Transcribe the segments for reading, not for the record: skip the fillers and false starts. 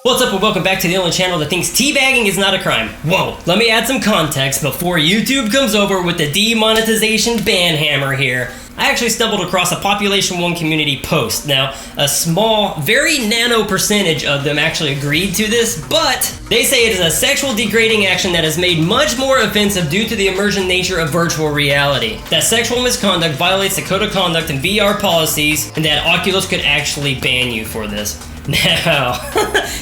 What's up and welcome back to the only channel that thinks teabagging is not a crime. Whoa, let me add some context before YouTube comes over with the demonetization ban hammer here. I actually stumbled across a Population 1 community post. Now, a small, very nano percentage of them actually agreed to this, but they say it is a sexual degrading action that is made much more offensive due to the immersion nature of virtual reality. That sexual misconduct violates the code of conduct and VR policies, and that Oculus could actually ban you for this. Now,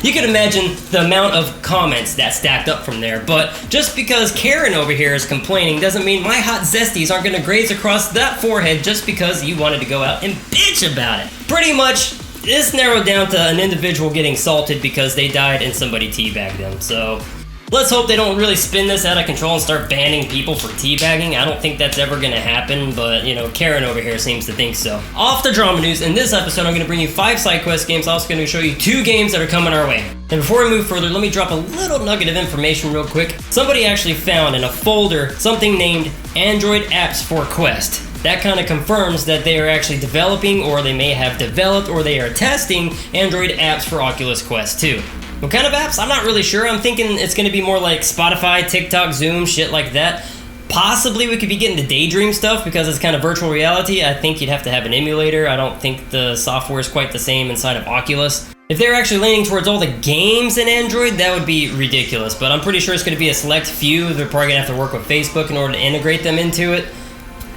you can imagine the amount of comments that stacked up from there, but just because Karen over here is complaining doesn't mean my hot zesties aren't gonna graze across that forehead just because you wanted to go out and bitch about it. Pretty much, this narrowed down to an individual getting salted because they died and somebody teabagged them, so let's hope they don't really spin this out of control and start banning people for teabagging. I don't think that's ever going to happen, but, you know, Karen over here seems to think so. Off the drama news, in this episode, I'm going to bring you 5 Sidequest games. I'm also going to show you 2 games that are coming our way. And before we move further, let me drop a little nugget of information real quick. Somebody actually found in a folder something named Android Apps for Quest. That kind of confirms that they are actually developing, or they may have developed, or they are testing Android apps for Oculus Quest 2. What kind of apps? I'm not really sure. I'm thinking it's going to be more like Spotify, TikTok, Zoom, shit like that. Possibly we could be getting to Daydream stuff because it's kind of virtual reality. I think you'd have to have an emulator. I don't think the software is quite the same inside of Oculus. If they're actually leaning towards all the games in Android, that would be ridiculous. But I'm pretty sure it's going to be a select few. They're probably going to have to work with Facebook in order to integrate them into it.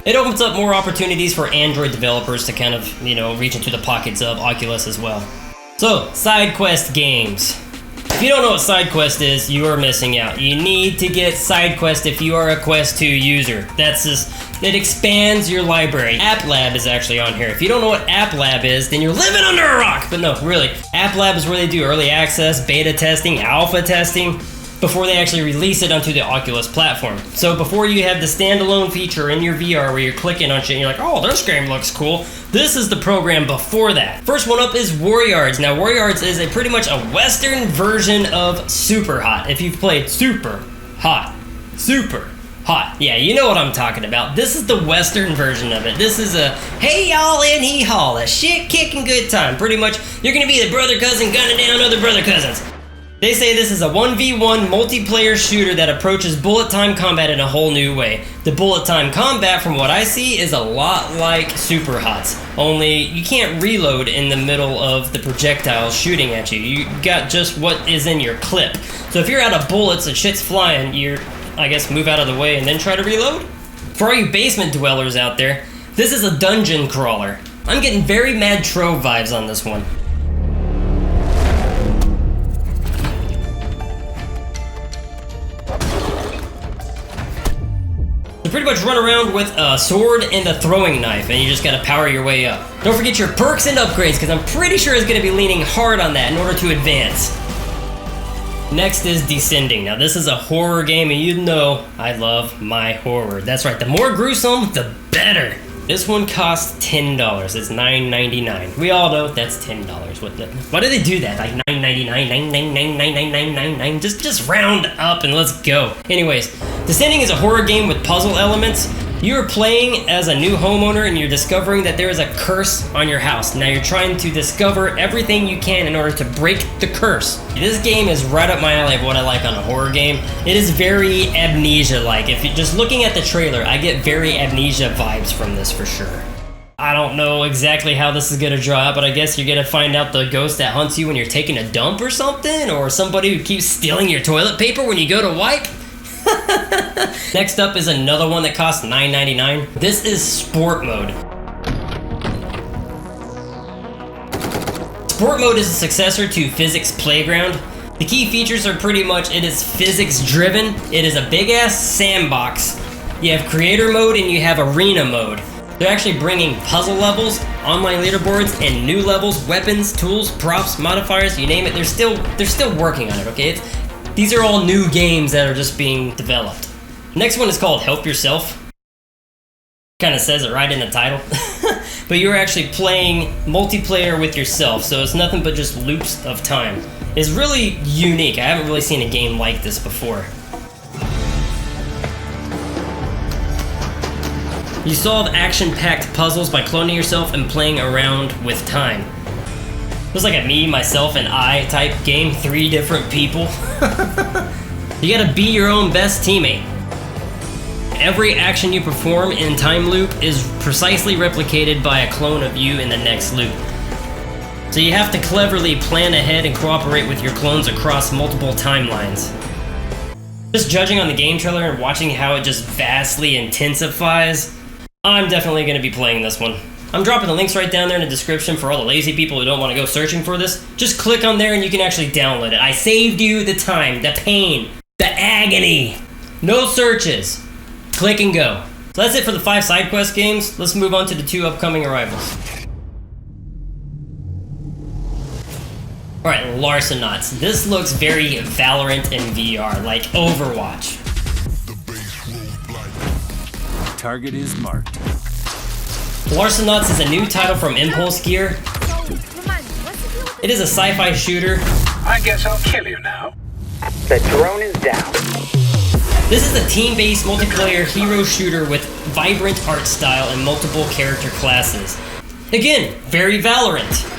It opens up more opportunities for Android developers to kind of, you know, reach into the pockets of Oculus as well. So, Sidequest games. If you don't know what Sidequest is, you are missing out. You need to get Sidequest if you are a Quest 2 user. That's just, it expands your library. App Lab is actually on here. If you don't know what App Lab is, then you're living under a rock. But no, really, App Lab is where they do early access, beta testing, alpha testing, before they actually release it onto the Oculus platform. So before you have the standalone feature in your VR where you're clicking on shit and you're like, oh, this game looks cool, this is the program before that. First one up is Warlords. Now, Warlords is pretty much a Western version of Super Hot. If you've played Super Hot, yeah, you know what I'm talking about. This is the Western version of it. This is a, hey y'all and hee-haw, a shit-kicking good time. Pretty much, you're gonna be the brother cousin gunning down other brother cousins. They say this is a 1v1 multiplayer shooter that approaches bullet time combat in a whole new way. The bullet time combat, from what I see, is a lot like Super Hot's, only you can't reload in the middle of the projectiles shooting at you. You got just what is in your clip. So if you're out of bullets and shit's flying, you're, I guess, move out of the way and then try to reload? For all you basement dwellers out there, this is a dungeon crawler. I'm getting very Mad Trove vibes on this one. You pretty much run around with a sword and a throwing knife, and you just gotta power your way up. Don't forget your perks and upgrades, because I'm pretty sure it's gonna be leaning hard on that in order to advance. Next is Descending. Now this is a horror game, and you know I love my horror. That's right, the more gruesome, the better. This one costs $10. It's $9.99. We all know that's $10. Why do they do that? Like $9.99, $9.99. Just round up and let's go. Anyways, Descending is a horror game with puzzle elements. You are playing as a new homeowner and you're discovering that there is a curse on your house. Now you're trying to discover everything you can in order to break the curse. This game is right up my alley of what I like on a horror game. It is very Amnesia-like. If you're just looking at the trailer, I get very Amnesia vibes from this for sure. I don't know exactly how this is gonna draw out, but I guess you're gonna find out the ghost that hunts you when you're taking a dump or something, or somebody who keeps stealing your toilet paper when you go to wipe. Next up is another one that costs $9.99. This is Sport Mode. Sport Mode is a successor to Physics Playground. The key features are pretty much, it is physics driven. It is a big ass sandbox. You have Creator Mode and you have Arena Mode. They're actually bringing puzzle levels, online leaderboards, and new levels, weapons, tools, props, modifiers, you name it. They're still working on it, okay? These are all new games that are just being developed. Next one is called Help Yourself. Kind of says it right in the title. But you're actually playing multiplayer with yourself, so it's nothing but just loops of time. It's really unique. I haven't really seen a game like this before. You solve action-packed puzzles by cloning yourself and playing around with time. It was like a me, myself, and I type game, 3 different people. You gotta be your own best teammate. Every action you perform in Time Loop is precisely replicated by a clone of you in the next loop. So you have to cleverly plan ahead and cooperate with your clones across multiple timelines. Just judging on the game trailer and watching how it just vastly intensifies, I'm definitely going to be playing this one. I'm dropping the links right down there in the description for all the lazy people who don't want to go searching for this. Just click on there and you can actually download it. I saved you the time, the pain, the agony. No searches. Click and go. So that's it for the 5 Sidequest games. Let's move on to the 2 upcoming arrivals. Alright, Larcenauts. This looks very Valorant in VR, like Overwatch. Target is marked. Larcenauts is a new title from Impulse Gear. It is a sci-fi shooter. I guess I'll kill you now. The drone is down. This is a team-based multiplayer hero shooter with vibrant art style and multiple character classes. Again, very Valorant.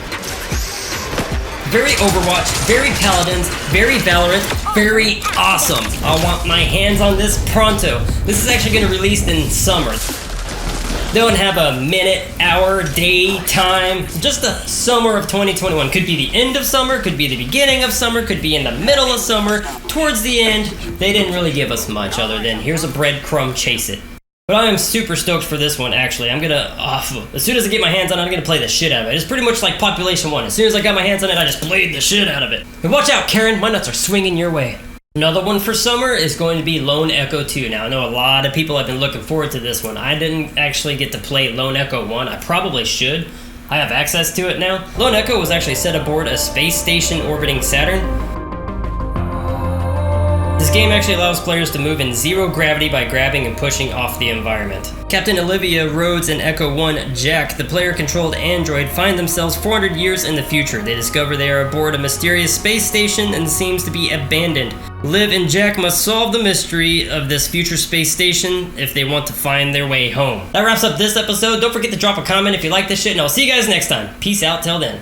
Very Overwatch, very Paladins, very Valorant, very awesome. I want my hands on this pronto. This is actually going to release in summer. They don't have a minute, hour, day, time, just the summer of 2021. Could be the end of summer, could be the beginning of summer, could be in the middle of summer, towards the end. They didn't really give us much other than here's a breadcrumb, chase it. But I am super stoked for this one, actually. I'm gonna, as soon as I get my hands on it, I'm gonna play the shit out of it. It's pretty much like Population 1. As soon as I got my hands on it, I just played the shit out of it. And watch out, Karen, my nuts are swinging your way. Another one for summer is going to be Lone Echo 2. Now, I know a lot of people have been looking forward to this one. I didn't actually get to play Lone Echo 1. I probably should. I have access to it now. Lone Echo was actually set aboard a space station orbiting Saturn. This game actually allows players to move in 0 gravity by grabbing and pushing off the environment. Captain Olivia, Rhodes, and Echo 1 Jack, the player-controlled android, find themselves 400 years in the future. They discover they are aboard a mysterious space station and seems to be abandoned. Liv and Jack must solve the mystery of this future space station if they want to find their way home. That wraps up this episode. Don't forget to drop a comment if you like this shit, and I'll see you guys next time. Peace out till then.